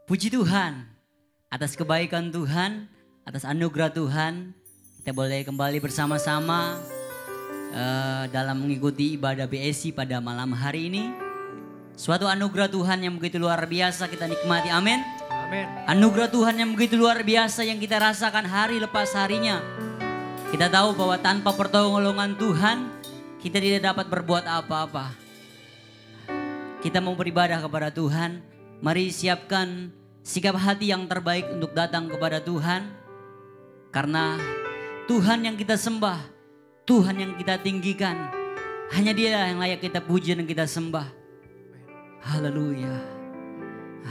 Puji Tuhan atas kebaikan Tuhan, atas anugerah Tuhan. Kita boleh kembali bersama-sama dalam mengikuti ibadah BSI pada malam hari ini. Suatu anugerah Tuhan yang begitu luar biasa kita nikmati, amin. Amin. Anugerah Tuhan yang begitu luar biasa yang kita rasakan hari lepas harinya. Kita tahu bahwa tanpa pertolongan Tuhan kita tidak dapat berbuat apa-apa. Kita mau beribadah kepada Tuhan. Mari siapkan sikap hati yang terbaik untuk datang kepada Tuhan. Karena Tuhan yang kita sembah, Tuhan yang kita tinggikan, hanya Dia yang layak kita puji dan kita sembah. Haleluya,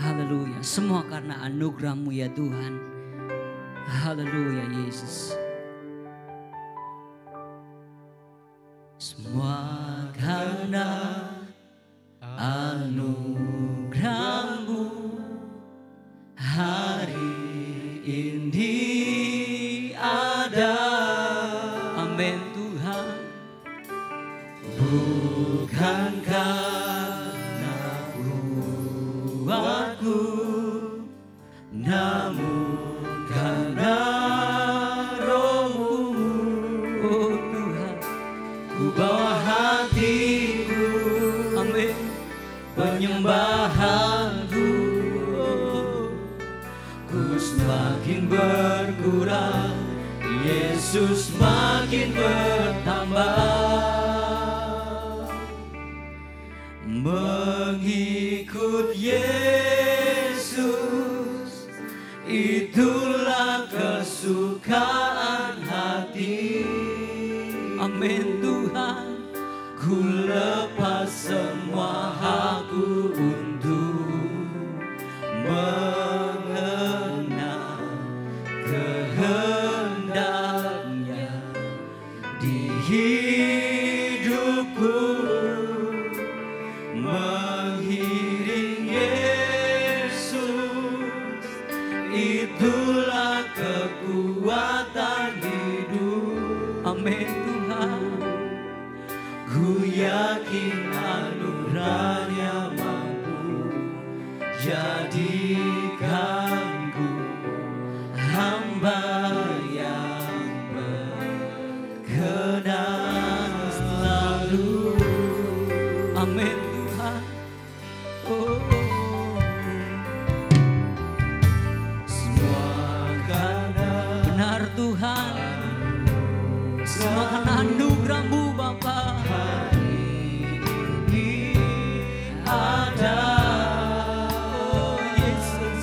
haleluya. Semua karena anugerah-Mu ya Tuhan. Haleluya Yesus. Semua karena anugerah-Mu hari ini ada. Amin Tuhan. Bukan karena kuatku, namun karena Roh-Mu. Oh Tuhan, ku bawa hatiku, amin, penyembahanku. Ku semakin berkurang, Yesus makin bertambah. Mengikut Yesus, itulah kesukaan hati. Amin Tuhan. Ku lepas semua hakku untuk mengenal kehendaknya di hidupku. Mengiring Yesus, itulah kekuatan hidup. Amin Tuhan. Ku yakin anugerah-Nya mampu jadikanku hamba yang berkenan selalu. Amin Tuhan. Oh. Semua karena benar Tuhan, semua karena anugerah-Mu Bapa. Hari ini ada. Oh Yesus.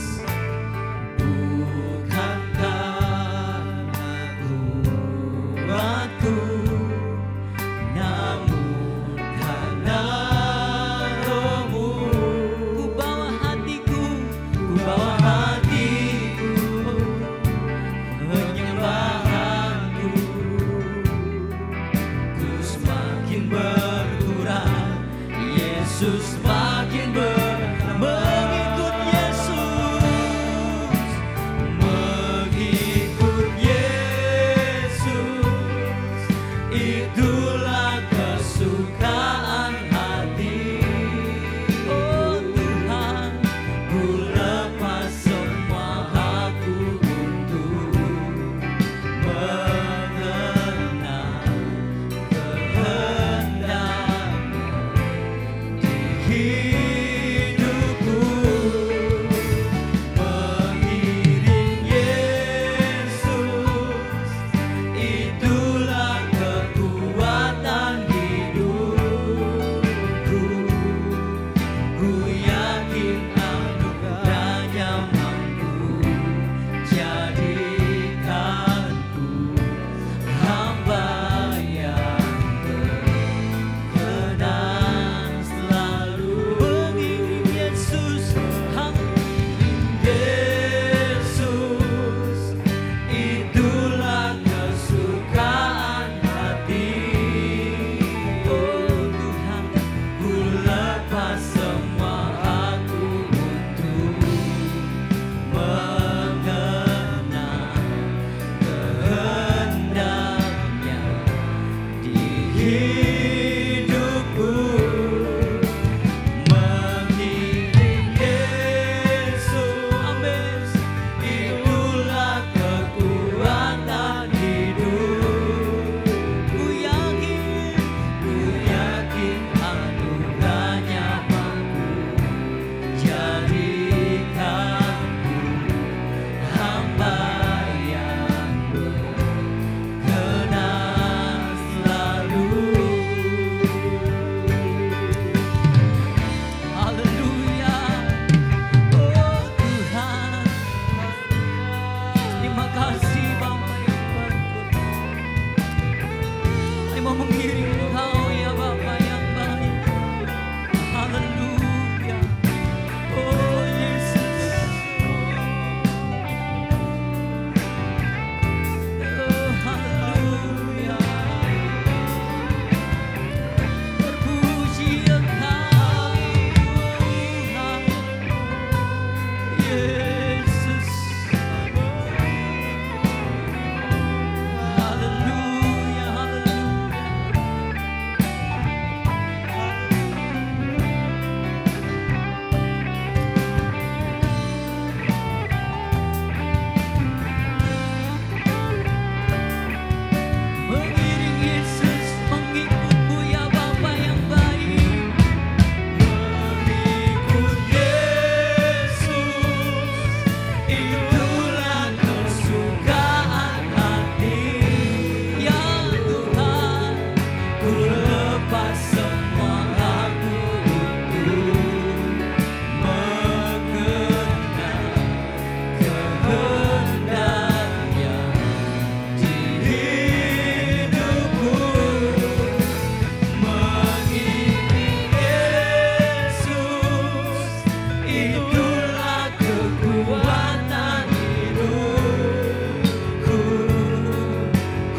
Itulah kekuatan hidupku.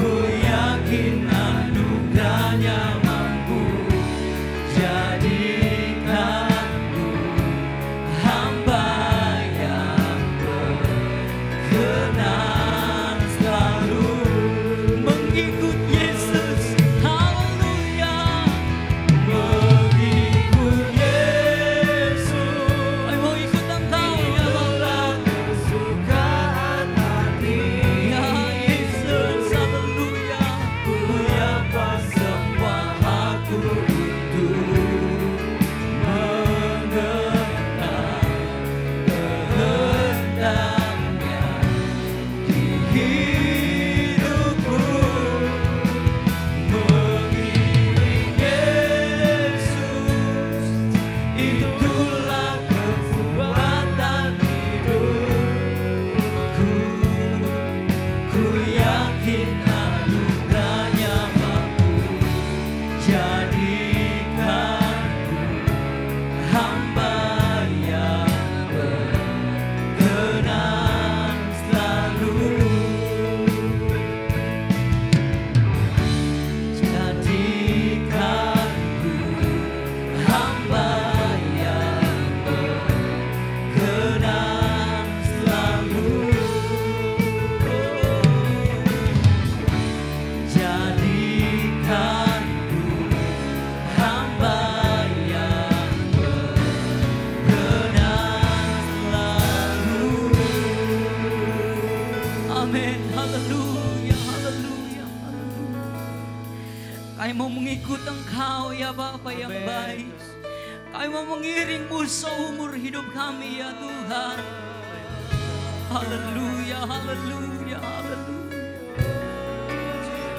Ku yakin anugerahnya mampu jadikanku hamba yang berkenan selalu mengikut Yesus. Haleluya. Mengikut Yesus. Kami mau ikut Engkau ya Bapa. Kesukaan hati. Ya Yesus. Haleluya. Ku nyapa semua aku untuk mengenal kehendaknya di hidupku. Mengiring Yesus, itulah kekuatan hidupku. Ku yakin anugerahnya mampu jadikanku hamba yang berkenan selalu. Jadikanku hamba yang berkenan selalu. Jadikanku hamba yang berkenan selalu. Amin. Haleluya, haleluya, haleluya. Kami mau mengikut Engkau ya Bapa yang baik. Kami mau mengiring-Mu seumur hidup kami ya Tuhan. Haleluya, haleluya, haleluya.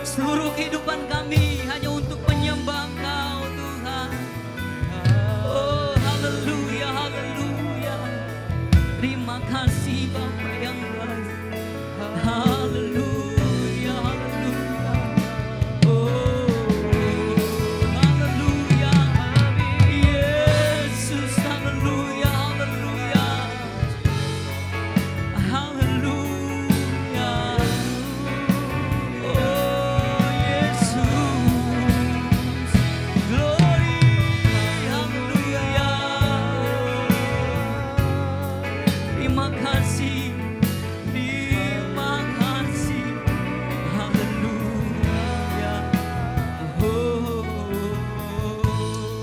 Seluruh kehidupan kami hanya untuk menyembah Engkau Tuhan. Oh haleluya, haleluya. Terima kasih Bapa yang baik. Haleluya, haleluya. Oh haleluya. Yesus, haleluya, haleluya. Haleluya. Oh Yesus. Glory. Haleluya. Terima kasih. Terima kasih. Haleluya. Oh.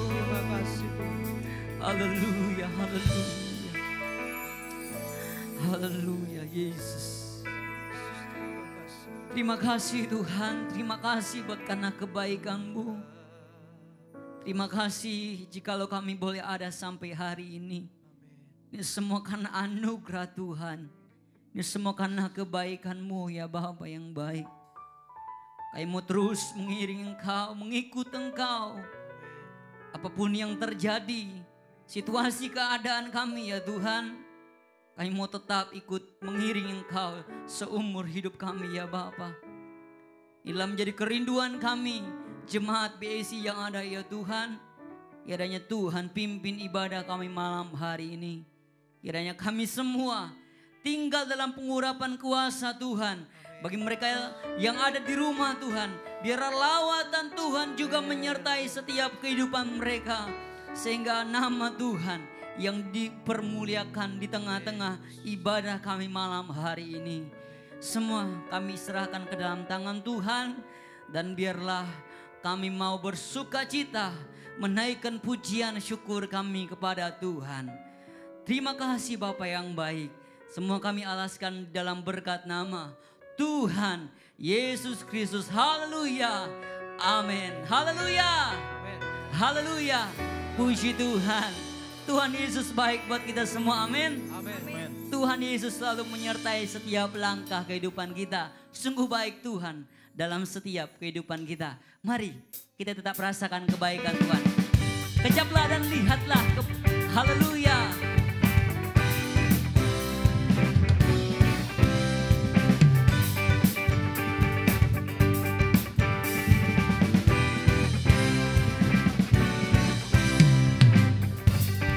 Terima kasih. Haleluya, haleluya. Haleluya Yesus. Terima kasih Tuhan, terima kasih buat karena kebaikan-Mu. Terima kasih jikalau kami boleh ada sampai hari ini. Ini semua karena anugerah Tuhan. Ini semua karena kebaikan-Mu ya Bapa yang baik. Kami mau terus mengiring Engkau, mengikut Engkau. Apapun yang terjadi, situasi keadaan kami ya Tuhan. Kami mau tetap ikut mengiring Engkau seumur hidup kami ya Bapa. Inilah menjadi kerinduan kami, jemaat BSI yang ada ya Tuhan. Kiranya Tuhan pimpin ibadah kami malam hari ini. Kiranya kami semua tinggal dalam pengurapan kuasa Tuhan. Bagi mereka yang ada di rumah Tuhan, biarlah lawatan Tuhan juga menyertai setiap kehidupan mereka. Sehingga nama Tuhan yang dipermuliakan di tengah-tengah ibadah kami malam hari ini. Semua kami serahkan ke dalam tangan Tuhan. Dan biarlah kami mau bersuka cita menaikkan pujian syukur kami kepada Tuhan. Terima kasih Bapa yang baik. Semua kami alaskan dalam berkat nama Tuhan Yesus Kristus. Haleluya. Amin. Haleluya. Haleluya. Puji Tuhan. Tuhan Yesus baik buat kita semua. Amin. Tuhan Yesus selalu menyertai setiap langkah kehidupan kita. Sungguh baik Tuhan dalam setiap kehidupan kita. Mari kita tetap rasakan kebaikan Tuhan. Kecaplah dan lihatlah. Haleluya.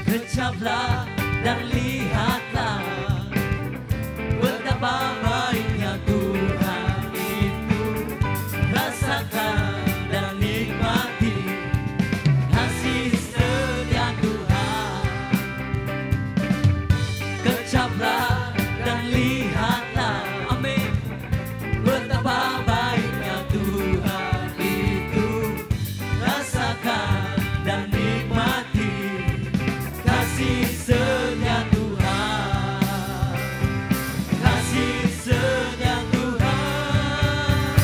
Kecaplah dan Kecaplah dan lihatlah, amin, betapa baiknya Tuhan itu. Rasakan dan nikmati kasih setia Tuhan, kasih setia Tuhan.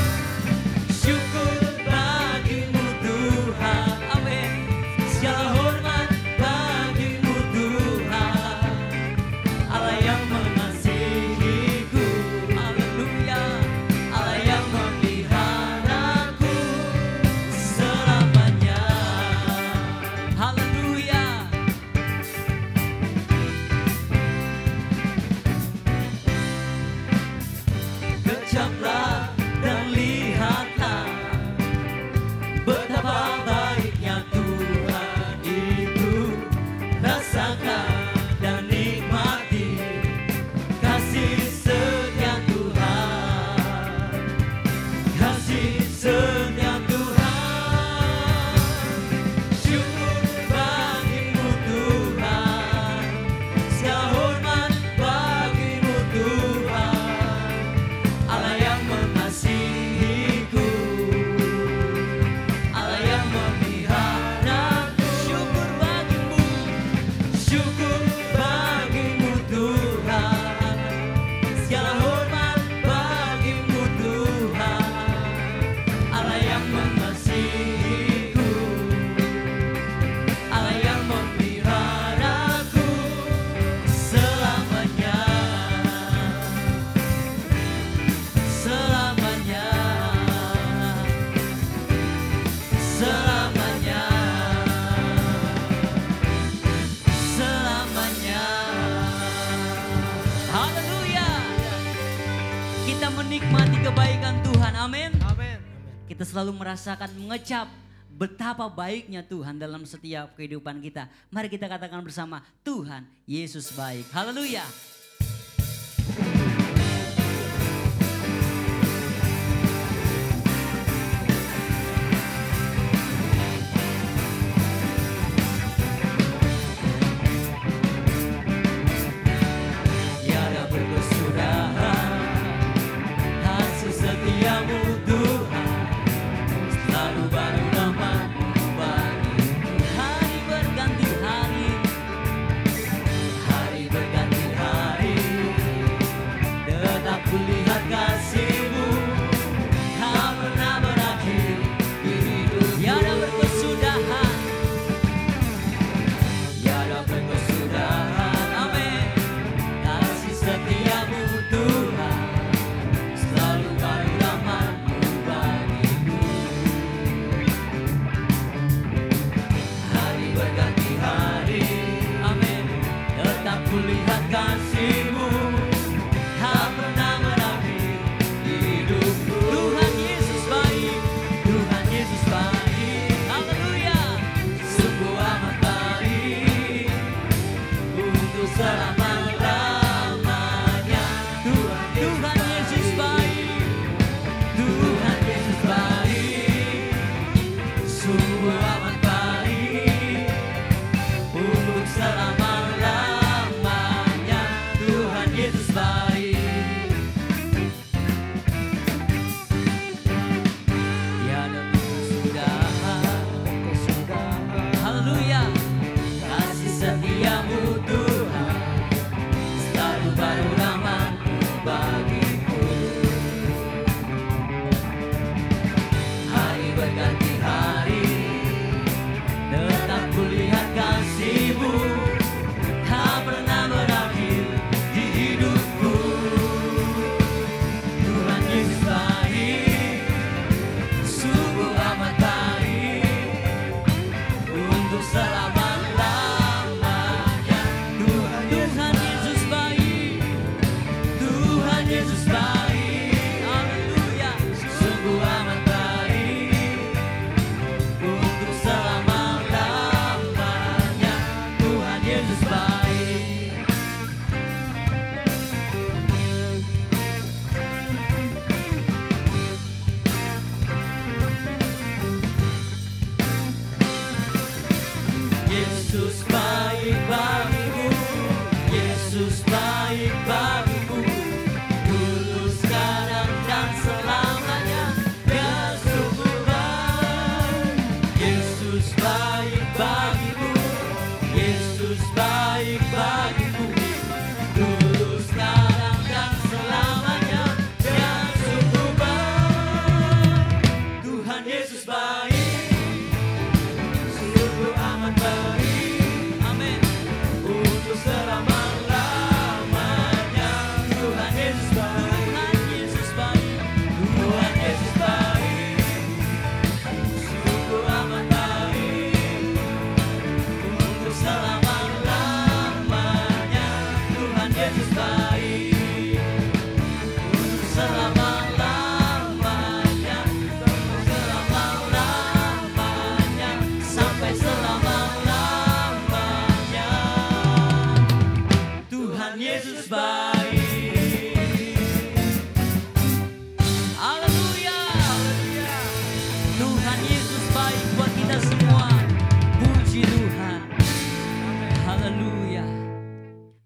Syukur bagimu Tuhan, amin, segala hormat bagimu Tuhan, Allah yang mengasihiku, haleluya, Allah yang memeliharaku selamanya, haleluya. Kecaplah dan lihatlah betapa baiknya Tuhan itu. Rasakan dan nikmati kasih setia Tuhan, kasih setia Tuhan. Syukur bagimu Tuhan, segala hormat bagimu Tuhan, Allah yang mengasihiku, Allah yang memeliharaku. Syukur bagimu, syukur bagimu Tuhan, segala hormat bagimu Tuhan, Allah yang mengasihiku, Allah yang memeliharaku selamanya, selamanya, selamanya, selamanya. Haleluya. Kita menikmati kebaikan Tuhan, amin. Amin. Kita selalu merasakan, mengecap betapa baiknya Tuhan dalam setiap kehidupan kita. Mari kita katakan bersama, Tuhan Yesus baik. Haleluya. Tiada berkesudahan hasil setiamu Tuhan, selalu baru namamu bagiku. Hari berganti hari, hari berganti hari, tetap kulihat kasih-Mu, tak pernah berakhir di hidup. Tiada berkesudahan, tiada berkesudahan, amin, kasih setiamu Tuhan, selalu baru namamu bagiku. Hari berganti hari, amin, tetap kulihat kasih-Mu, tak pernah berakhir di hidupku. Tuhan Yesus baik, Tuhan Yesus baik, haleluya. Sungguh amat baik untuk selama-lamanya. Tuhan Yesus baik, Tuhan Yesus baik, sungguh amat baik untuk selama-lamanya. Tuhan Yesus baik. Tiada berkesudahan, haleluya, kasih setiamu Tuhan,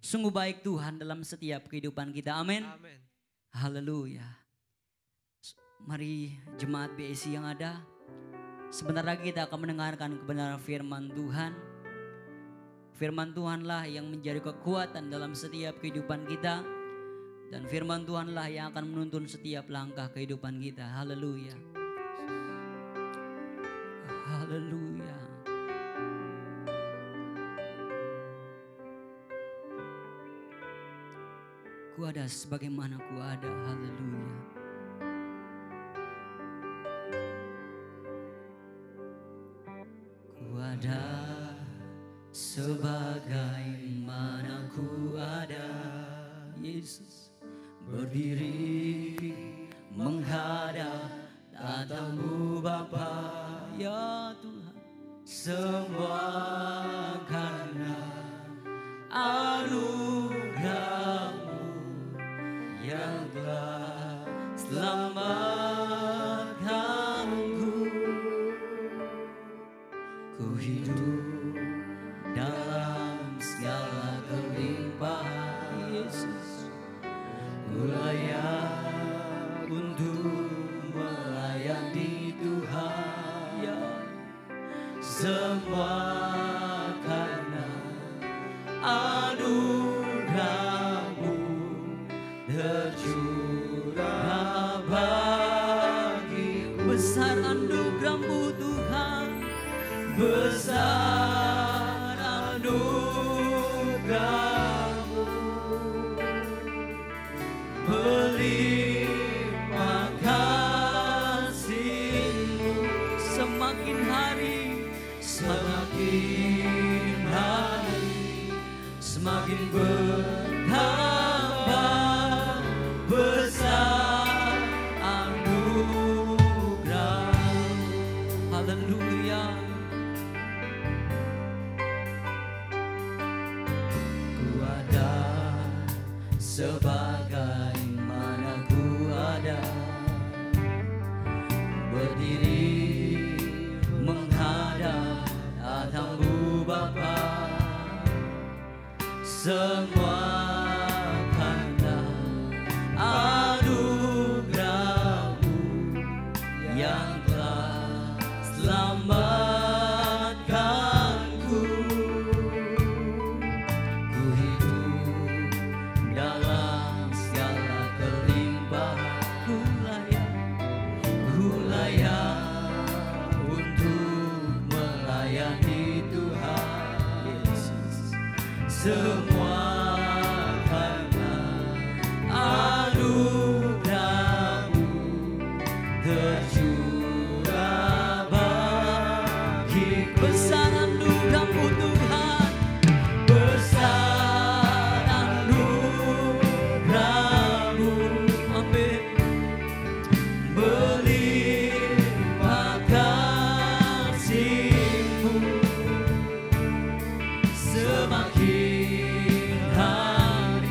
Sungguh baik Tuhan dalam setiap kehidupan kita. Amin. Amin. Haleluya. Mari jemaat BSI yang ada. Sebentar lagi kita akan mendengarkan kebenaran firman Tuhan. Firman Tuhanlah yang menjadi kekuatan dalam setiap kehidupan kita. Dan firman Tuhanlah yang akan menuntun setiap langkah kehidupan kita. Haleluya. Haleluya. Ku ada sebagaimana ku ada. Haleluya. Ku ada sebagaimana ku ada. Yesus berdiri menghadap tatamu Bapa. Ya Tuhan, semua karena anugerah-Mu yang telah selamatkanku. Ku hidup dalam segala kelimpahan Yesus. Ku layak untuk melayani Tuhan. Ya, semua karena anugerah-Mu tercurah bagiku. Besar anugerah-Mu Tuhan, besar anugerah-Mu, melimpah kasih-Mu. Semakin hari, semakin hari, semakin bertambah besar anugerah. Haleluya. Ku ada sebagaimana ku ada, berdiri menghadap tatamu Bapa. Semua karena anugerah-Mu yang telah selamatkanku. Ku hidup dalam segala kelimpahan. Ku layak untuk melayani Tuhan Yesus. Semua karena anugerah-Mu tercurah bagi. Besar anugerah-Mu Tuhan, besar anugerah-Mu. Amin. Melimpah kasih-Mu, semakin hari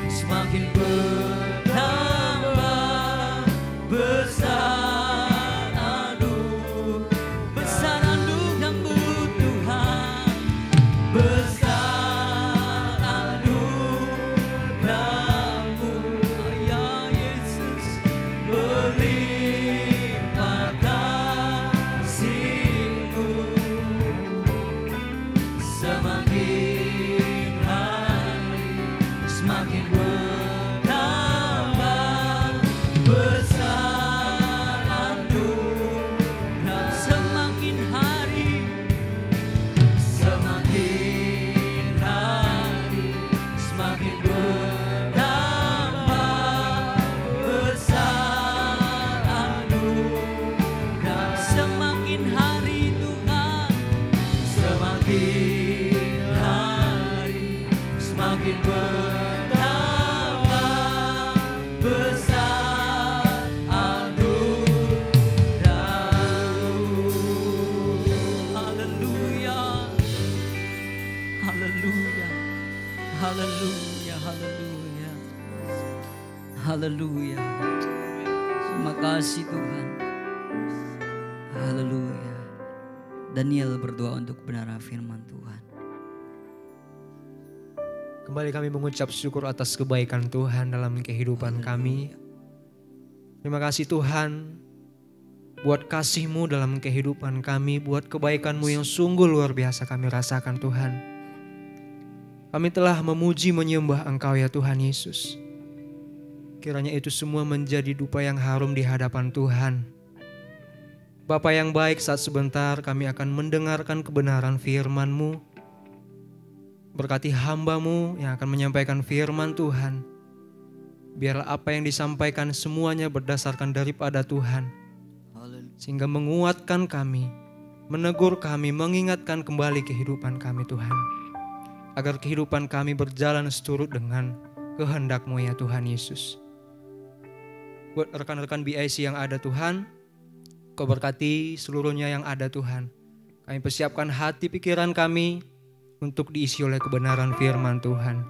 semakin bertambah besar anugerah-Mu Tuhan, besar anugerah-Mu. Ya Yesus, melimpah kasih-Mu, semakin hari semakin bertambah besar anugerah. Semakin hari semakin bertambah besar anugerah. Semakin hari Tuhan, semakin hari semakin bertambah besar anugerah-Mu. Haleluya, haleluya, haleluya, haleluya, haleluya. Terima kasih Tuhan. Haleluya. Daniel berdoa untuk kebenaran firman Tuhan. Kembali kami mengucap syukur atas kebaikan Tuhan dalam kehidupan kami. Terima kasih Tuhan buat kasih-Mu dalam kehidupan kami, buat kebaikan-Mu yang sungguh luar biasa kami rasakan Tuhan. Kami telah memuji menyembah Engkau ya Tuhan Yesus. Kiranya itu semua menjadi dupa yang harum di hadapan Tuhan. Bapa yang baik, saat sebentar kami akan mendengarkan kebenaran firman-Mu. Berkati hamba-Mu yang akan menyampaikan firman Tuhan. Biarlah apa yang disampaikan semuanya berdasarkan daripada Tuhan. Sehingga menguatkan kami, menegur kami, mengingatkan kembali kehidupan kami Tuhan. Agar kehidupan kami berjalan seturut dengan kehendak-Mu ya Tuhan Yesus. Buat rekan-rekan BIC yang ada Tuhan, Kau berkati seluruhnya yang ada Tuhan. Kami persiapkan hati pikiran kami untuk diisi oleh kebenaran firman Tuhan.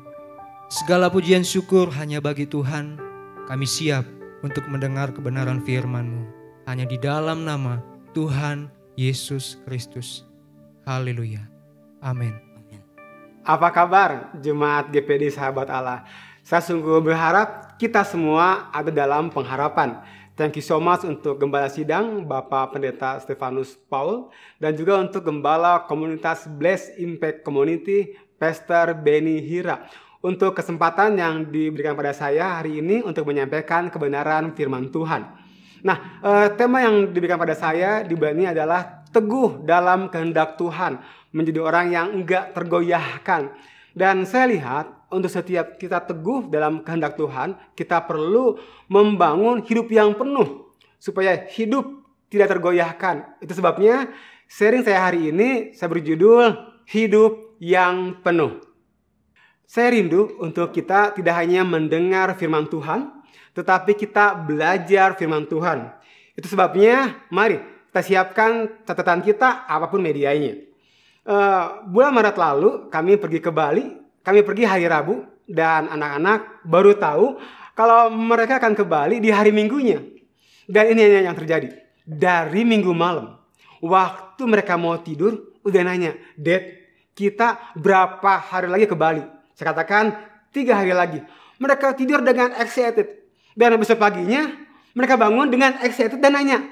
Segala pujian syukur hanya bagi Tuhan. Kami siap untuk mendengar kebenaran firman-Mu. Hanya di dalam nama Tuhan Yesus Kristus. Haleluya. Amin. Apa kabar Jemaat GPD Sahabat Allah? Saya sungguh berharap kita semua ada dalam pengharapan. Thank you so much untuk Gembala Sidang Bapak Pendeta Stefanus Paul, dan juga untuk Gembala Komunitas Bless Impact Community Pastor Benny Hira untuk kesempatan yang diberikan pada saya hari ini untuk menyampaikan kebenaran firman Tuhan. Nah, tema yang diberikan pada saya di bulan ini adalah teguh dalam kehendak Tuhan, menjadi orang yang enggak tergoyahkan. Dan saya lihat untuk setiap kita teguh dalam kehendak Tuhan, kita perlu membangun hidup yang penuh supaya hidup tidak tergoyahkan. Itu sebabnya sharing saya hari ini saya berjudul Hidup yang Penuh. Saya rindu untuk kita tidak hanya mendengar firman Tuhan, tetapi kita belajar firman Tuhan. Itu sebabnya mari kita siapkan catatan kita apapun medianya. Bulan Maret lalu kami pergi ke Bali, kami pergi hari Rabu, dan anak-anak baru tahu kalau mereka akan ke Bali di hari Minggunya. Dan ini yang terjadi. Dari Minggu malam, waktu mereka mau tidur, udah nanya, Dad, kita berapa hari lagi ke Bali? Saya katakan 3 hari lagi. Mereka tidur dengan excited. Dan besok paginya mereka bangun dengan excited dan nanya,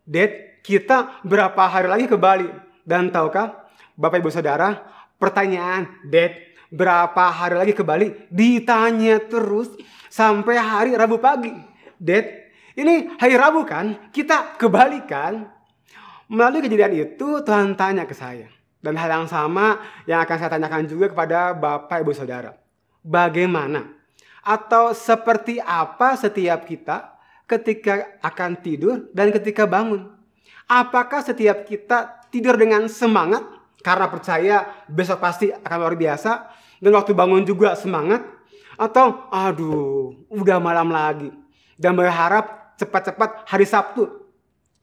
Dad, kita berapa hari lagi ke Bali? Dan tahukah Bapak Ibu Saudara, pertanyaan Dad, berapa hari lagi ke Bali ditanya terus sampai hari Rabu pagi. Dad, ini hari Rabu kan? Kita ke Bali kan? Melalui kejadian itu Tuhan tanya ke saya. Dan hal yang sama yang akan saya tanyakan juga kepada Bapak Ibu Saudara. Bagaimana atau seperti apa setiap kita ketika akan tidur dan ketika bangun? Apakah setiap kita tidur dengan semangat karena percaya besok pasti akan luar biasa, dan waktu bangun juga semangat? Atau aduh udah malam lagi dan berharap cepat-cepat hari Sabtu,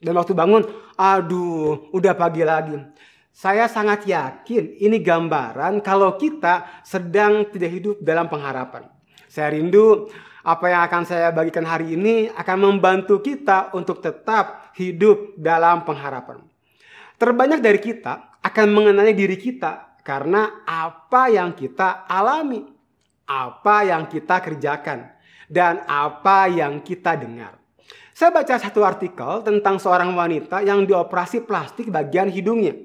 dan waktu bangun aduh udah pagi lagi? Saya sangat yakin ini gambaran kalau kita sedang tidak hidup dalam pengharapan. Saya rindu apa yang akan saya bagikan hari ini akan membantu kita untuk tetap hidup dalam pengharapan. Terbanyak dari kita akan mengenali diri kita karena apa yang kita alami, apa yang kita kerjakan, dan apa yang kita dengar. Saya baca satu artikel tentang seorang wanita yang dioperasi plastik bagian hidungnya.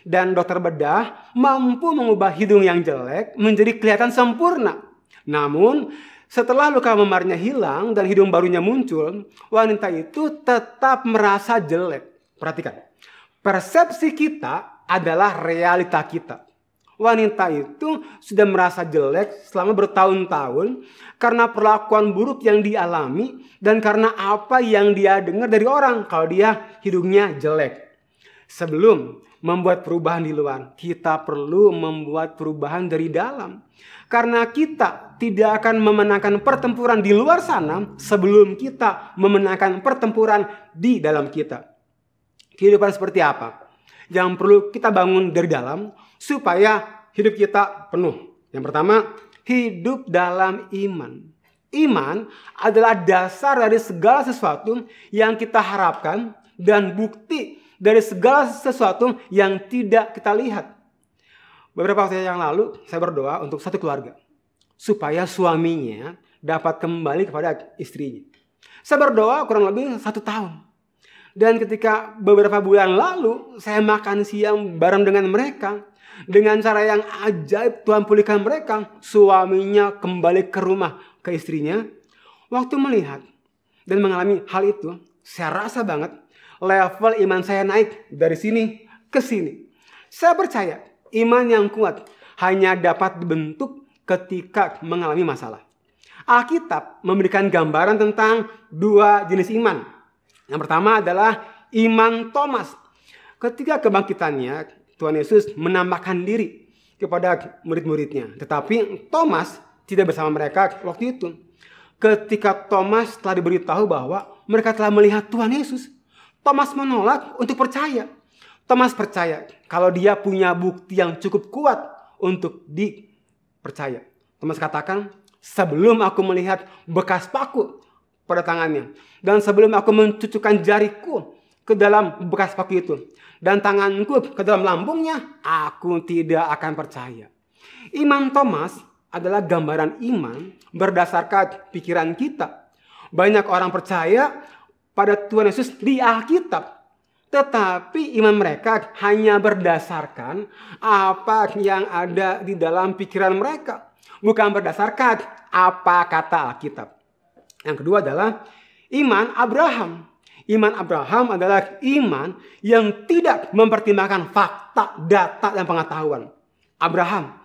Dan dokter bedah mampu mengubah hidung yang jelek menjadi kelihatan sempurna. Namun setelah luka memarnya hilang dan hidung barunya muncul, wanita itu tetap merasa jelek. Perhatikan, persepsi kita adalah realita kita. Wanita itu sudah merasa jelek selama bertahun-tahun karena perlakuan buruk yang dialami dan karena apa yang dia dengar dari orang kalau dia hidungnya jelek. Sebelum membuat perubahan di luar, kita perlu membuat perubahan dari dalam. Karena kita tidak akan memenangkan pertempuran di luar sana sebelum kita memenangkan pertempuran di dalam kita. Kehidupan seperti apa yang perlu kita bangun dari dalam supaya hidup kita penuh? Yang pertama, hidup dalam iman. Iman adalah dasar dari segala sesuatu yang kita harapkan dan bukti dari segala sesuatu yang tidak kita lihat. Beberapa waktu yang lalu saya berdoa untuk satu keluarga. supaya suaminya dapat kembali kepada istrinya. Saya berdoa kurang lebih 1 tahun. Dan ketika beberapa bulan lalu saya makan siang bareng dengan mereka. Dengan cara yang ajaib Tuhan pulihkan mereka. Suaminya kembali ke rumah ke istrinya. Waktu melihat dan mengalami hal itu, saya rasa banget level iman saya naik dari sini ke sini. Saya percaya iman yang kuat hanya dapat dibentuk ketika mengalami masalah. Alkitab memberikan gambaran tentang 2 jenis iman. Yang pertama adalah iman Thomas. Ketika kebangkitannya, Tuhan Yesus menampakkan diri kepada murid-muridnya. Tetapi Thomas tidak bersama mereka waktu itu. Ketika Thomas telah diberitahu bahwa mereka telah melihat Tuhan Yesus, Thomas menolak untuk percaya. Thomas percaya kalau dia punya bukti yang cukup kuat untuk dipercaya. Thomas katakan, sebelum aku melihat bekas paku pada tangannya, dan sebelum aku mencucukkan jariku ke dalam bekas paku itu, dan tanganku ke dalam lambungnya, aku tidak akan percaya. Iman Thomas adalah gambaran iman berdasarkan pikiran kita. Banyak orang percaya pada Tuhan Yesus di Alkitab, tetapi iman mereka hanya berdasarkan apa yang ada di dalam pikiran mereka, bukan berdasarkan apa kata Alkitab. Yang kedua adalah iman Abraham. Iman Abraham adalah iman yang tidak mempertimbangkan fakta, data, dan pengetahuan. Abraham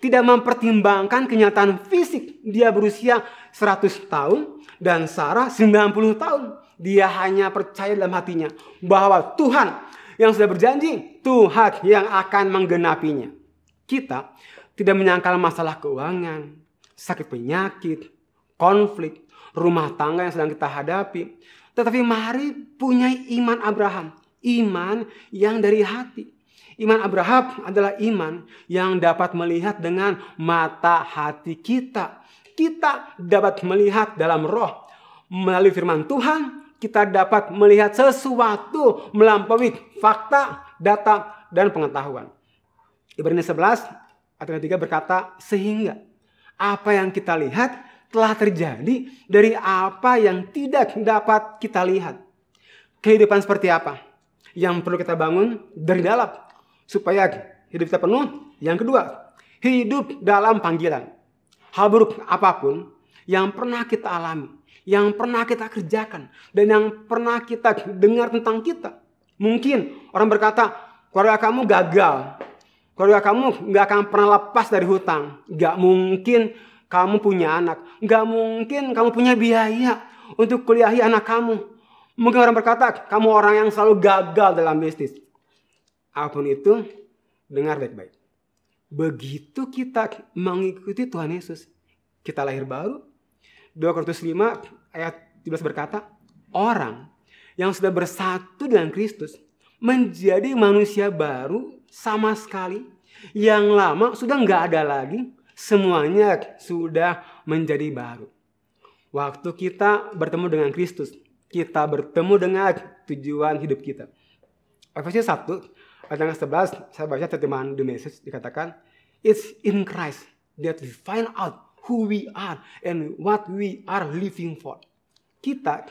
tidak mempertimbangkan kenyataan fisik. Dia berusia 100 tahun dan Sarah 90 tahun. Dia hanya percaya dalam hatinya bahwa Tuhan yang sudah berjanji, Tuhan yang akan menggenapinya. Kita tidak menyangkal masalah keuangan, sakit penyakit, konflik, rumah tangga yang sedang kita hadapi. Tetapi mari punya iman Abraham. Iman yang dari hati. Iman Abraham adalah iman yang dapat melihat dengan mata hati kita. Kita dapat melihat dalam roh. Melalui firman Tuhan, kita dapat melihat sesuatu melampaui fakta, data, dan pengetahuan. Ibrani 11 ayat 3 berkata, sehingga apa yang kita lihat telah terjadi dari apa yang tidak dapat kita lihat. Kehidupan seperti apa yang perlu kita bangun dari dalam supaya hidup kita penuh? Yang kedua, hidup dalam panggilan. Hal buruk apapun yang pernah kita alami, yang pernah kita kerjakan, dan yang pernah kita dengar tentang kita. Mungkin orang berkata, keluarga kamu gagal, keluarga kamu gak akan pernah lepas dari hutang, gak mungkin kamu punya anak, gak mungkin kamu punya biaya untuk kuliahi anak kamu. Mungkin orang berkata, kamu orang yang selalu gagal dalam bisnis. Apapun itu, dengar baik-baik. Begitu kita mengikuti Tuhan Yesus, kita lahir baru. 2 Korintus 5 ayat 17 berkata, orang yang sudah bersatu dengan Kristus menjadi manusia baru sama sekali. Yang lama sudah nggak ada lagi, semuanya sudah menjadi baru. Waktu kita bertemu dengan Kristus, kita bertemu dengan tujuan hidup kita. Efesus 1 ayat 11, saya baca terjemahan The Message, dikatakan, it's in Christ that we find out who we are and what we are living for. Kita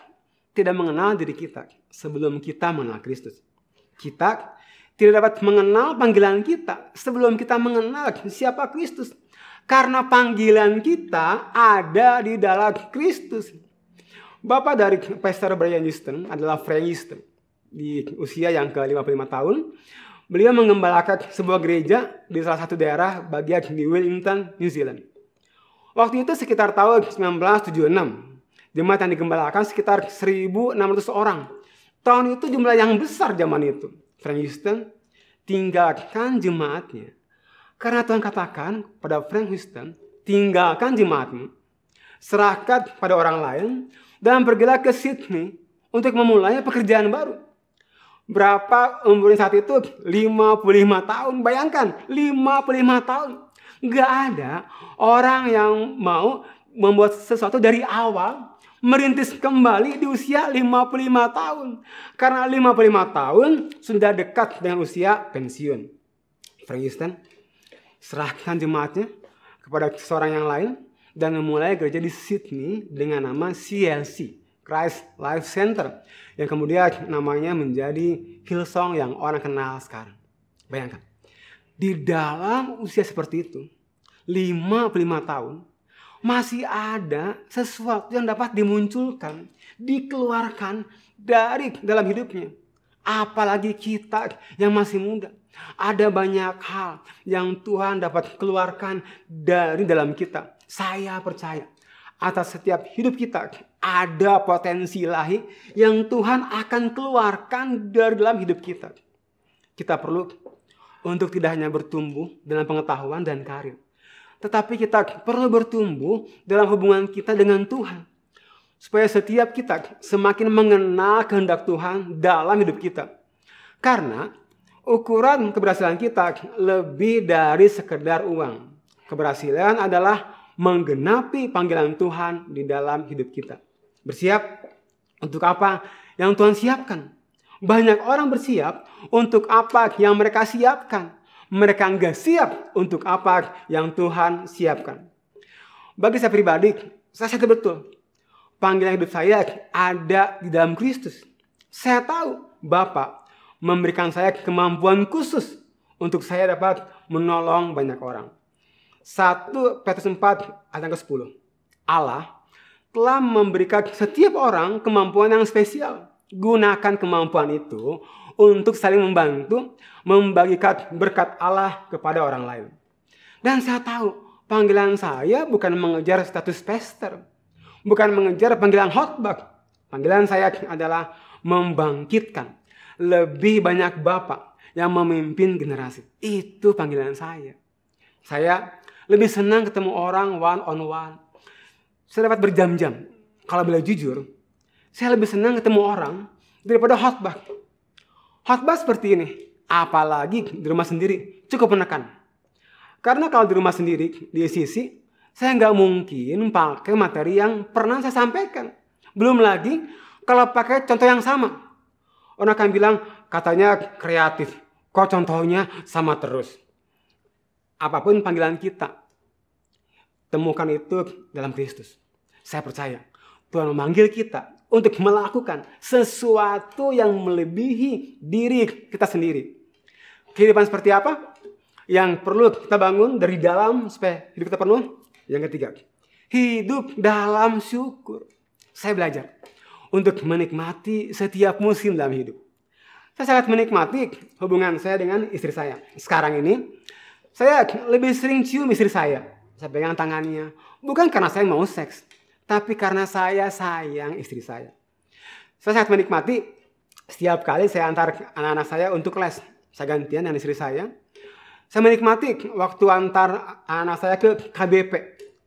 tidak mengenal diri kita sebelum kita mengenal Kristus. Kita tidak dapat mengenal panggilan kita sebelum kita mengenal siapa Kristus. Karena panggilan kita ada di dalam Kristus. Bapak dari Pastor Brian Houston adalah Frank Houston. Di usia yang ke-55 tahun, beliau mengembalakan sebuah gereja di salah satu daerah bagian di Wellington, New Zealand. Waktu itu sekitar tahun 1976. Jemaat yang digembalakan sekitar 1.600 orang. Tahun itu jumlah yang besar zaman itu. Frank Houston tinggalkan jemaatnya. Karena Tuhan katakan pada Frank Houston, tinggalkan jemaatmu, serahkan pada orang lain, dan pergilah ke Sydney untuk memulai pekerjaan baru. Berapa umurnya saat itu? 55 tahun. Bayangkan, 55 tahun. Gak ada orang yang mau membuat sesuatu dari awal, merintis kembali di usia 55 tahun. Karena 55 tahun sudah dekat dengan usia pensiun. Frank Houston serahkan jemaatnya kepada seorang yang lain dan memulai gereja di Sydney dengan nama CLC, Christ Life Center, yang kemudian namanya menjadi Hillsong yang orang kenal sekarang. Bayangkan, di dalam usia seperti itu, 55 tahun, masih ada sesuatu yang dapat dimunculkan, dikeluarkan dari dalam hidupnya. Apalagi kita yang masih muda. Ada banyak hal yang Tuhan dapat keluarkan dari dalam kita. Saya percaya atas setiap hidup kita ada potensi ilahi yang Tuhan akan keluarkan dari dalam hidup kita. Kita perlu untuk tidak hanya bertumbuh dalam pengetahuan dan karir, tetapi kita perlu bertumbuh dalam hubungan kita dengan Tuhan. Supaya setiap kita semakin mengenal kehendak Tuhan dalam hidup kita. Karena ukuran keberhasilan kita lebih dari sekedar uang. Keberhasilan adalah menggenapi panggilan Tuhan di dalam hidup kita. Bersiap untuk apa yang Tuhan siapkan. Banyak orang bersiap untuk apa yang mereka siapkan. Mereka enggak siap untuk apa yang Tuhan siapkan. Bagi saya pribadi, saya sadar betul. Panggilan hidup saya ada di dalam Kristus. Saya tahu Bapa memberikan saya kemampuan khusus untuk saya dapat menolong banyak orang. 1 Petrus 4 ayat ke-10. Allah telah memberikan setiap orang kemampuan yang spesial. Gunakan kemampuan itu untuk saling membantu, membagikan berkat Allah kepada orang lain. Dan saya tahu panggilan saya bukan mengejar status pastor, bukan mengejar panggilan khotbah. Panggilan saya adalah membangkitkan lebih banyak bapak yang memimpin generasi. Itu panggilan saya. Saya lebih senang ketemu orang one on one. Saya dapat berjam-jam. Kalau boleh jujur, saya lebih senang ketemu orang daripada khotbah. Khotbah seperti ini, apalagi di rumah sendiri, cukup menekan. Karena kalau di rumah sendiri, di sisi, saya nggak mungkin pakai materi yang pernah saya sampaikan. Belum lagi kalau pakai contoh yang sama. Orang akan bilang katanya kreatif. Kok contohnya sama terus? Apapun panggilan kita, temukan itu dalam Kristus. Saya percaya Tuhan memanggil kita untuk melakukan sesuatu yang melebihi diri kita sendiri. Kehidupan seperti apa yang perlu kita bangun dari dalam supaya hidup kita penuh? Yang ketiga, hidup dalam syukur. Saya belajar untuk menikmati setiap musim dalam hidup. Saya sangat menikmati hubungan saya dengan istri saya. Sekarang ini, saya lebih sering cium istri saya. Saya pegang tangannya. Bukan karena saya mau seks, tapi karena saya sayang istri saya. Saya sangat menikmati setiap kali saya antar anak-anak saya untuk les. Saya gantian dengan istri saya. Saya menikmati waktu antar anak saya ke KBP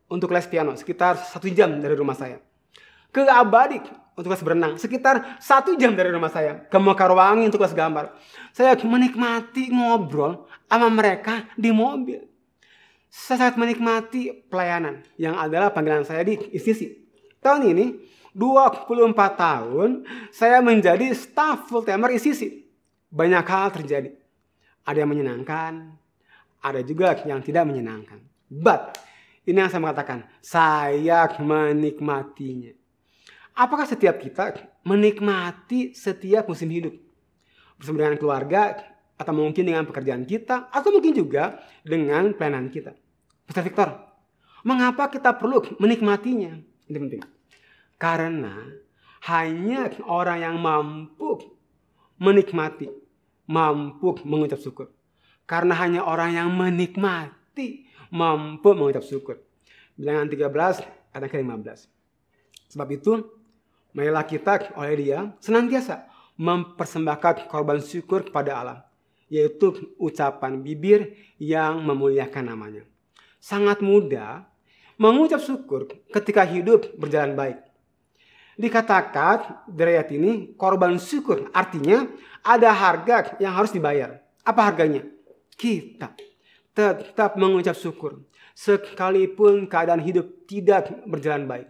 untuk les piano sekitar 1 jam dari rumah saya. Ke Abadik untuk les berenang sekitar 1 jam dari rumah saya. Ke Mekarwangi untuk les gambar. Saya menikmati ngobrol sama mereka di mobil. Saya sangat menikmati pelayanan yang adalah panggilan saya di ICC. Tahun ini 24 tahun saya menjadi staf full timer ICC. Banyak hal terjadi. Ada yang menyenangkan, ada juga yang tidak menyenangkan. But, ini yang saya mengatakan, saya menikmatinya. Apakah setiap kita menikmati setiap musim hidup? Bersama dengan keluarga, atau mungkin dengan pekerjaan kita, atau mungkin juga dengan pelayanan kita. Pastor Victor, mengapa kita perlu menikmatinya? Ini penting. Karena hanya orang yang mampu menikmati, mampu mengucap syukur. Karena hanya orang yang menikmati mampu mengucap syukur. Bilangan 13 ayat ke-15. Sebab itu, marilah kita oleh Dia senantiasa mempersembahkan korban syukur kepada Allah, yaitu ucapan bibir yang memuliakan namanya. Sangat mudah mengucap syukur ketika hidup berjalan baik. Dikatakan dari ayat ini korban syukur, artinya ada harga yang harus dibayar. Apa harganya? Kita tetap mengucap syukur sekalipun keadaan hidup tidak berjalan baik.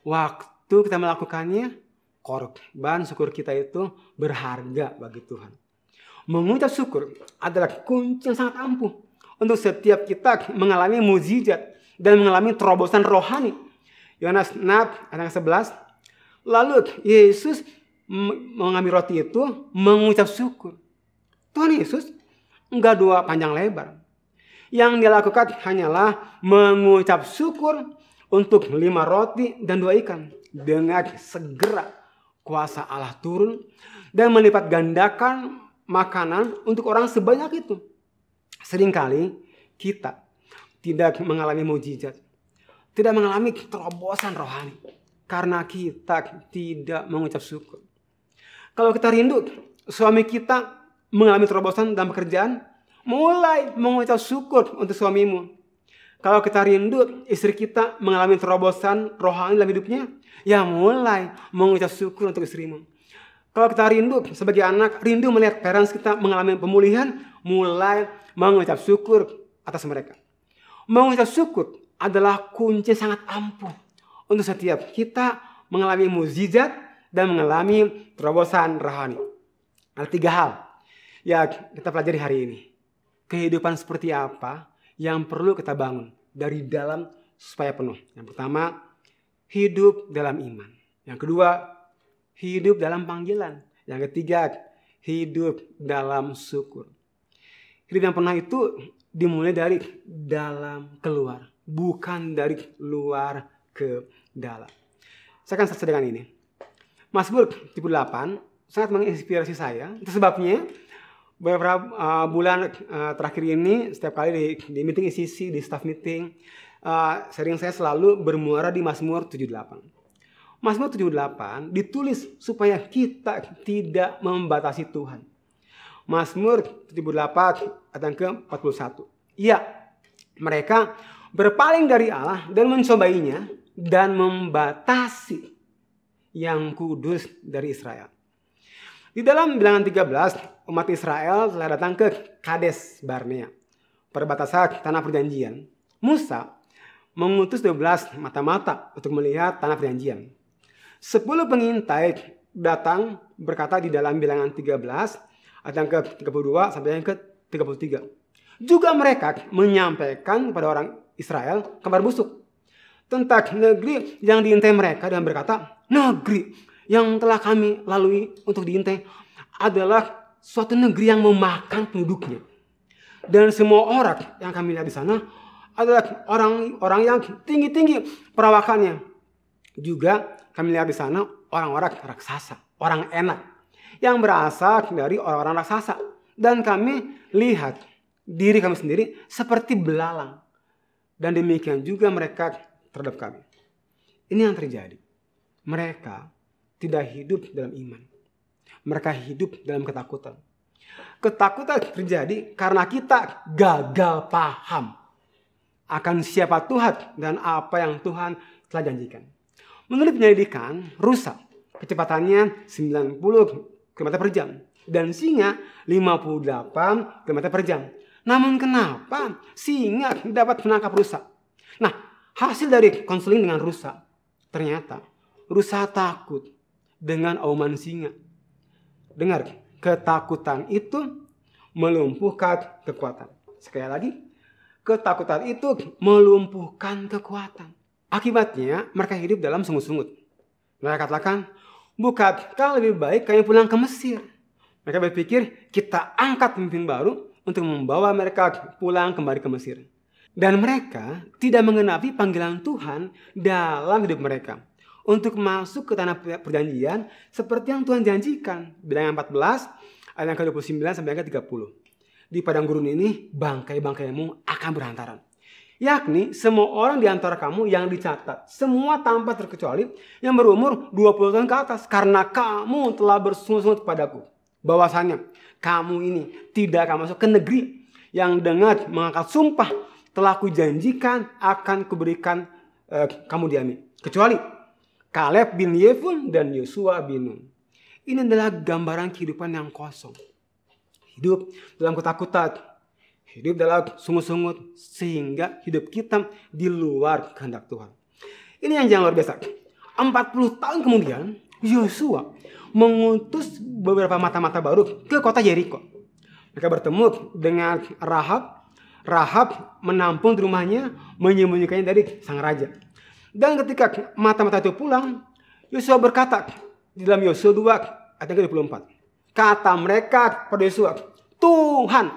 Waktu kita melakukannya, korban syukur kita itu berharga bagi Tuhan. Mengucap syukur adalah kunci yang sangat ampuh untuk setiap kita mengalami mukjizat dan mengalami terobosan rohani. Yohanes 6 ayat 11. Lalu Yesus mengambil roti itu, mengucap syukur. Tuhan Yesus enggak doa panjang lebar. Yang dia lakukan hanyalah mengucap syukur untuk 5 roti dan 2 ikan. Dengan segera kuasa Allah turun dan melipat gandakan makanan untuk orang sebanyak itu. Seringkali kita tidak mengalami mujizat, tidak mengalami terobosan rohani karena kita tidak mengucap syukur. Kalau kita rindu suami kita mengalami terobosan dalam pekerjaan, mulai mengucap syukur untuk suamimu. Kalau kita rindu istri kita mengalami terobosan rohani dalam hidupnya, ya mulai mengucap syukur untuk istrimu. Kalau kita rindu sebagai anak, rindu melihat parents kita mengalami pemulihan, mulai mengucap syukur atas mereka. Mengucap syukur adalah kunci sangat ampuh untuk setiap kita mengalami mukjizat dan mengalami terobosan rohani. Ada 3 hal yang kita pelajari hari ini. Kehidupan seperti apa yang perlu kita bangun dari dalam supaya penuh. Yang pertama, hidup dalam iman. Yang kedua, hidup dalam panggilan. Yang ketiga, hidup dalam syukur. Hidup yang penuh itu dimulai dari dalam keluar, bukan dari luar ke dalam. Saya akan selesai dengan ini. Mazmur 78 sangat menginspirasi saya. Itu sebabnya beberapa bulan terakhir ini setiap kali di meeting ICC, di staff meeting, sering saya selalu bermuara di Mazmur 78. Mazmur 78 ditulis supaya kita tidak membatasi Tuhan. Mazmur 78 ayat yang ke-41. Iya, mereka berpaling dari Allah dan mencobainya dan membatasi yang kudus dari Israel. Di dalam Bilangan 13, umat Israel telah datang ke Kades Barnea, perbatasan tanah perjanjian. Musa mengutus 12 mata-mata untuk melihat tanah perjanjian. 10 pengintai datang berkata di dalam Bilangan 13 ayat yang ke-32 sampai yang ke-33. Juga mereka menyampaikan kepada orang Israel kabar busuk tentang negeri yang diintai mereka dan berkata, negeri yang telah kami lalui untuk diintai adalah suatu negeri yang memakan penduduknya. Dan semua orang yang kami lihat di sana adalah orang-orang yang tinggi-tinggi perawakannya. Juga kami lihat di sana orang-orang raksasa, orang enak yang berasal dari orang-orang raksasa. Dan kami lihat diri kami sendiri seperti belalang. Dan demikian juga mereka terhadap kami. Ini yang terjadi. Mereka tidak hidup dalam iman. Mereka hidup dalam ketakutan. Ketakutan terjadi karena kita gagal paham akan siapa Tuhan dan apa yang Tuhan telah janjikan. Menurut penyelidikan, rusa kecepatannya 90 km per jam dan singa 58 km per jam. Namun kenapa singa dapat menangkap rusa? Nah, hasil dari konseling dengan rusa, ternyata rusa takut dengan auman singa. Dengar, ketakutan itu melumpuhkan kekuatan. Sekali lagi, ketakutan itu melumpuhkan kekuatan. Akibatnya mereka hidup dalam sungut-sungut. Mereka katakan, bukankah lebih baik kami pulang ke Mesir? Mereka berpikir kita angkat pemimpin baru untuk membawa mereka pulang kembali ke Mesir. Dan mereka tidak mengenapi panggilan Tuhan dalam hidup mereka untuk masuk ke tanah perjanjian seperti yang Tuhan janjikan. Bilangan 14 ayat yang ke-29 sampai yang ke-30. Di padang gurun ini bangkai-bangkaimu akan berhantaran. Yakni semua orang di antara kamu yang dicatat, semua tanpa terkecuali yang berumur 20 tahun ke atas. Karena kamu telah bersungut-sungut kepadaku. Bahwasannya kamu ini tidak akan masuk ke negeri yang dengan mengangkat sumpah telah kujanjikan akan kuberikan kamu diami. Kecuali Kaleb bin Yefun dan Yosua bin Nun. Ini adalah gambaran kehidupan yang kosong. Hidup dalam ketakutan. Hidup dalam sungut-sungut sehingga hidup kita di luar kehendak Tuhan. Ini yang luar biasa. 40 tahun kemudian Yosua mengutus beberapa mata-mata baru ke kota Yeriko. Mereka bertemu dengan Rahab Rahab menampung di rumahnya, menyembunyikannya dari sang raja. Dan ketika mata-mata itu pulang, Yosua berkata di dalam Yosua 2 ayat 24. Kata mereka pada Yosua, Tuhan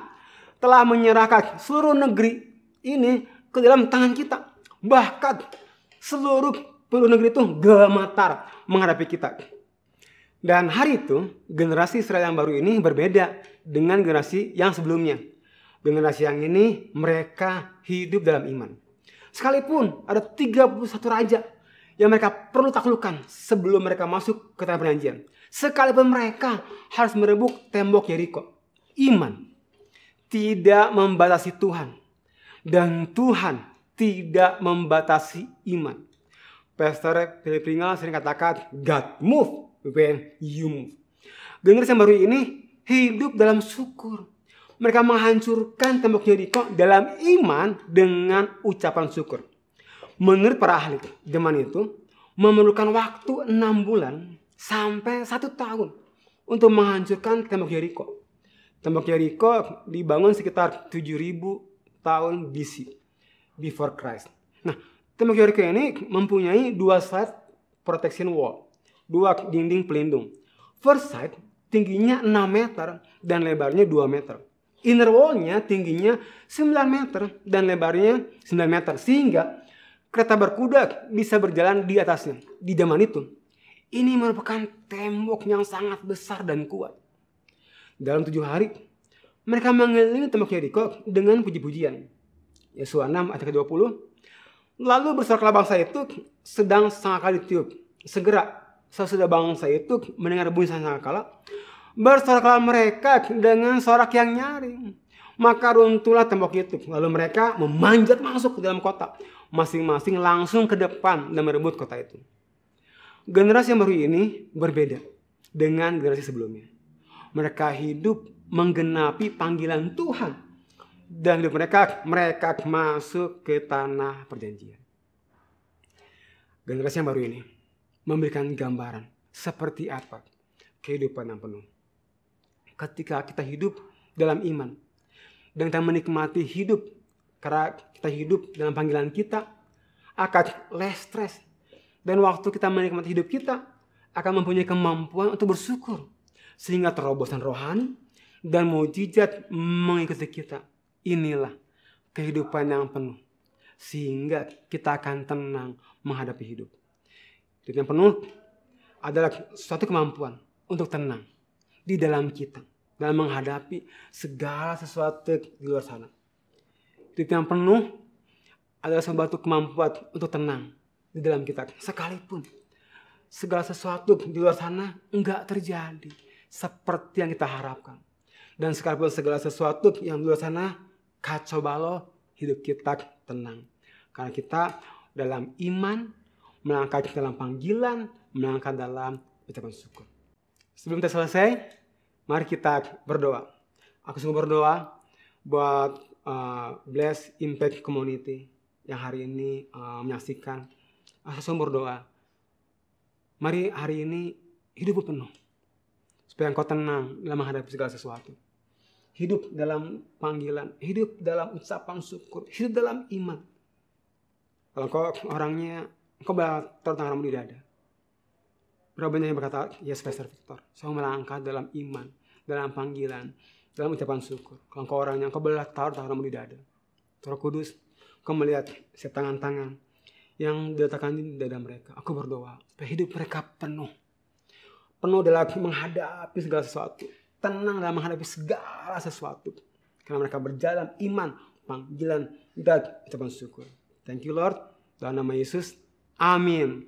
telah menyerahkan seluruh negeri ini ke dalam tangan kita. Bahkan seluruh penduduk negeri itu gemetar menghadapi kita. Dan hari itu generasi Israel yang baru ini berbeda dengan generasi yang sebelumnya. Generasi yang ini mereka hidup dalam iman. Sekalipun ada 31 raja yang mereka perlu taklukkan sebelum mereka masuk ke tanah perjanjian. Sekalipun mereka harus merebut tembok Yeriko. Iman tidak membatasi Tuhan. Dan Tuhan tidak membatasi iman. Pastor Philip Ringal sering katakan, God move when you move. Generasi yang baru ini hidup dalam syukur. Mereka menghancurkan tembok Yeriko dalam iman dengan ucapan syukur. Menurut para ahli zaman itu, memerlukan waktu 6 bulan sampai 1 tahun untuk menghancurkan tembok Yeriko. Tembok Yeriko dibangun sekitar 7.000 tahun BC, before Christ. Nah, tembok Yeriko ini mempunyai 2 side protection wall, 2 dinding pelindung. First side tingginya 6 meter dan lebarnya 2 meter. Inner wall-nya tingginya 9 meter dan lebarnya 9 meter. Sehingga kereta berkuda bisa berjalan di atasnya. Di zaman itu, ini merupakan tembok yang sangat besar dan kuat. Dalam 7 hari, mereka mengelilingi tembok Yeriko dengan puji-pujian. Yosua 6 ayat ke-20. Lalu bersoraklah bangsa itu sedang sangkakala ditiup. Segera sesudah bangsa itu mendengar bunyi sangkakala, bersoraklah mereka dengan sorak yang nyaring. Maka runtuhlah tembok itu. Lalu mereka memanjat masuk ke dalam kota. Masing-masing langsung ke depan dan merebut kota itu. Generasi yang baru ini berbeda dengan generasi sebelumnya. Mereka hidup menggenapi panggilan Tuhan. Dan hidup mereka masuk ke tanah perjanjian. Generasi yang baru ini memberikan gambaran seperti apa kehidupan yang penuh. Ketika kita hidup dalam iman dan kita menikmati hidup karena kita hidup dalam panggilan kita, akan less stress. Dan waktu kita menikmati hidup kita akan mempunyai kemampuan untuk bersyukur sehingga terobosan rohani dan mukjizat mengikuti kita. Inilah kehidupan yang penuh sehingga kita akan tenang menghadapi hidup. Hidup yang penuh adalah suatu kemampuan untuk tenang di dalam kita dalam menghadapi segala sesuatu di luar sana. Hidup yang penuh adalah suatu kemampuan untuk tenang di dalam kita. Sekalipun segala sesuatu di luar sana enggak terjadi seperti yang kita harapkan. Dan sekalipun segala sesuatu yang di luar sana kacau balau, hidup kita tenang. Karena kita dalam iman, melangkah dalam panggilan, melangkah dalam ucapan syukur. Sebelum kita selesai, mari kita berdoa. Aku sungguh berdoa buat Bless Impact Community yang hari ini menyaksikan. Aku sungguh berdoa. Mari hari ini hidupmu penuh. Supaya engkau tenang dalam menghadapi segala sesuatu. Hidup dalam panggilan, hidup dalam ucapan syukur, hidup dalam iman. Kalau engkau orangnya, engkau taruh tanganmu di dada. Berapa banyak yang berkata, yes Pastor Victor, saya melangkah dalam iman, dalam panggilan, dalam ucapan syukur. Kalau engkau orangnya, engkau taruh tanganmu di dada. Roh Kudus, engkau melihat tangan-tangan yang diletakkan di dada mereka. Aku berdoa supaya hidup mereka penuh. Penuh dalam menghadapi segala sesuatu. Tenang dalam menghadapi segala sesuatu. Karena mereka berjalan iman, panggilan, dan ucapan syukur. Thank you Lord. Dalam nama Yesus. Amin.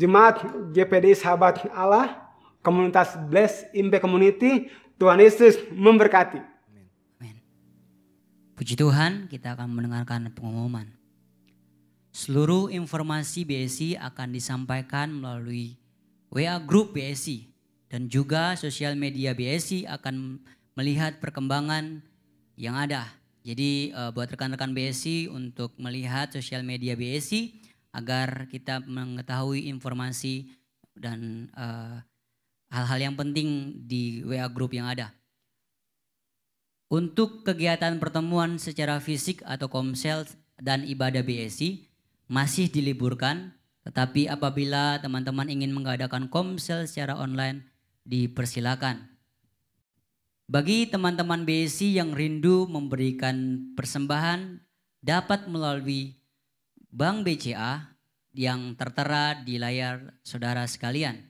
Jemaat GPD Sahabat Allah, komunitas Bless Impact Community, Tuhan Yesus memberkati. Amin. Puji Tuhan, kita akan mendengarkan pengumuman. Seluruh informasi BSI akan disampaikan melalui WA Group BSI. Dan juga sosial media BSI akan melihat perkembangan yang ada. Jadi buat rekan-rekan BSI untuk melihat sosial media BSI agar kita mengetahui informasi dan hal-hal yang penting di WA Group yang ada. Untuk kegiatan pertemuan secara fisik atau komsel dan ibadah BSI masih diliburkan, tetapi apabila teman-teman ingin mengadakan komsel secara online, dipersilakan. Bagi teman-teman BSI yang rindu memberikan persembahan, dapat melalui Bank BCA yang tertera di layar saudara sekalian.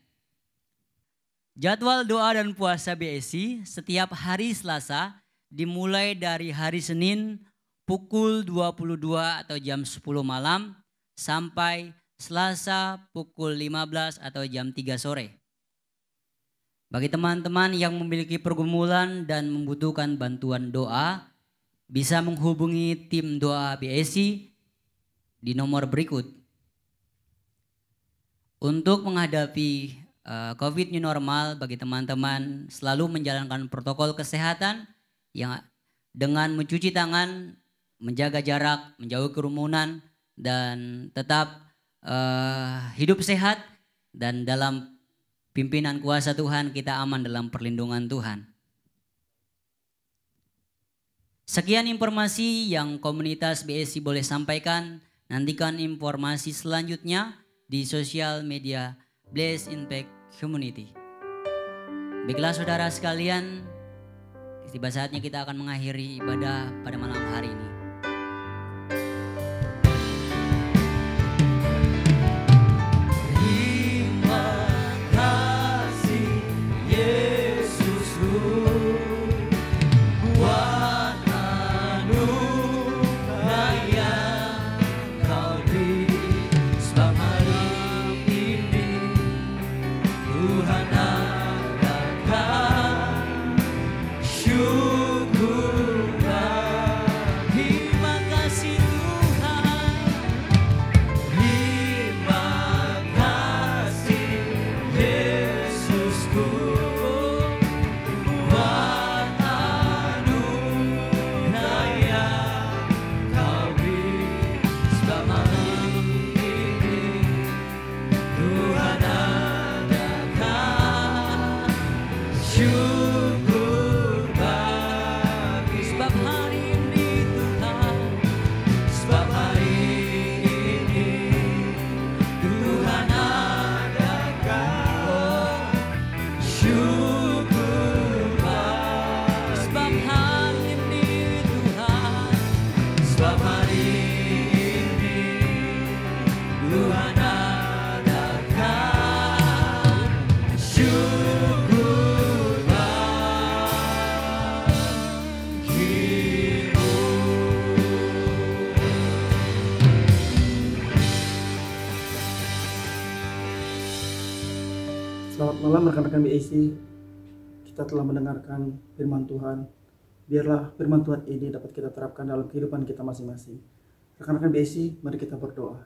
Jadwal doa dan puasa BSI setiap hari Selasa dimulai dari hari Senin pukul 22 atau jam 10 malam sampai Selasa pukul 15 atau jam 3 sore. Bagi teman-teman yang memiliki pergumulan dan membutuhkan bantuan doa, bisa menghubungi tim doa BSI di nomor berikut. Untuk menghadapi COVID new normal, bagi teman-teman selalu menjalankan protokol kesehatan yang dengan mencuci tangan, menjaga jarak, menjauhi kerumunan, dan tetap hidup sehat, dan dalam pimpinan kuasa Tuhan kita aman dalam perlindungan Tuhan. Sekian informasi yang komunitas BSI boleh sampaikan. Nantikan informasi selanjutnya di sosial media Bless Impact Community. Baiklah saudara sekalian, tiba saatnya kita akan mengakhiri ibadah pada malam hari ini. Selamat malam rekan-rekan BSI. Kita telah mendengarkan firman Tuhan. Biarlah firman Tuhan ini dapat kita terapkan dalam kehidupan kita masing-masing. Rekan-rekan BSI, mari kita berdoa.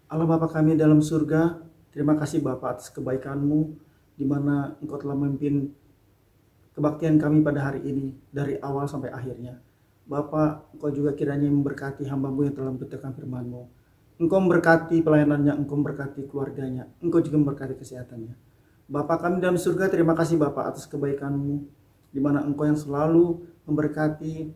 Allah Bapa kami dalam surga, terima kasih Bapa atas kebaikan-Mu, di mana Engkau telah memimpin kebaktian kami pada hari ini, dari awal sampai akhirnya. Bapa, Engkau juga kiranya memberkati hamba-Mu yang telah memberitakan firman-Mu. Engkau memberkati pelayanannya, Engkau memberkati keluarganya, Engkau juga memberkati kesehatannya. Bapa kami dalam surga, terima kasih Bapa atas kebaikan-Mu, di mana Engkau yang selalu memberkati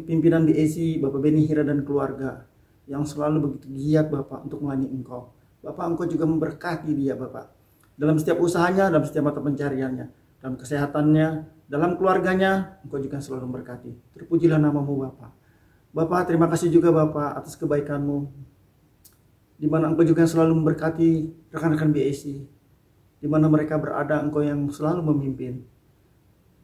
pimpinan BSI, Bapak Beni Hira dan keluarga, yang selalu begitu giat Bapa untuk melayani Engkau. Bapa, Engkau juga memberkati dia Bapa, dalam setiap usahanya, dalam setiap mata pencariannya, dalam kesehatannya, dalam keluarganya, Engkau juga selalu memberkati. Terpujilah nama-Mu Bapa. Bapa, terima kasih juga Bapa atas kebaikan-Mu, di mana Engkau juga selalu memberkati rekan-rekan BSI, di mana mereka berada, Engkau yang selalu memimpin.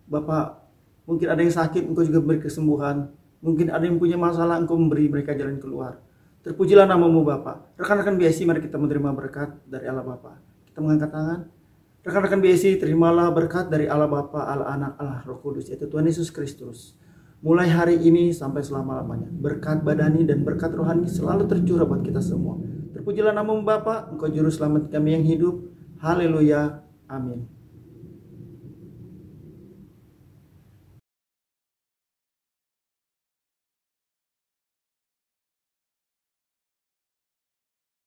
Bapak, mungkin ada yang sakit, Engkau juga beri kesembuhan. Mungkin ada yang punya masalah, Engkau memberi mereka jalan keluar. Terpujilah nama-Mu Bapak. Rekan-rekan BSI, mari kita menerima berkat dari Allah Bapa. Kita mengangkat tangan. Rekan-rekan BSI, terimalah berkat dari Allah Bapa, Allah Anak, Allah Roh Kudus, yaitu Tuhan Yesus Kristus. Mulai hari ini sampai selama-lamanya, berkat badani dan berkat rohani selalu tercurah buat kita semua. Terpujilah nama-Mu Bapa, Engkau juru selamat kami yang hidup. Haleluya. Amin.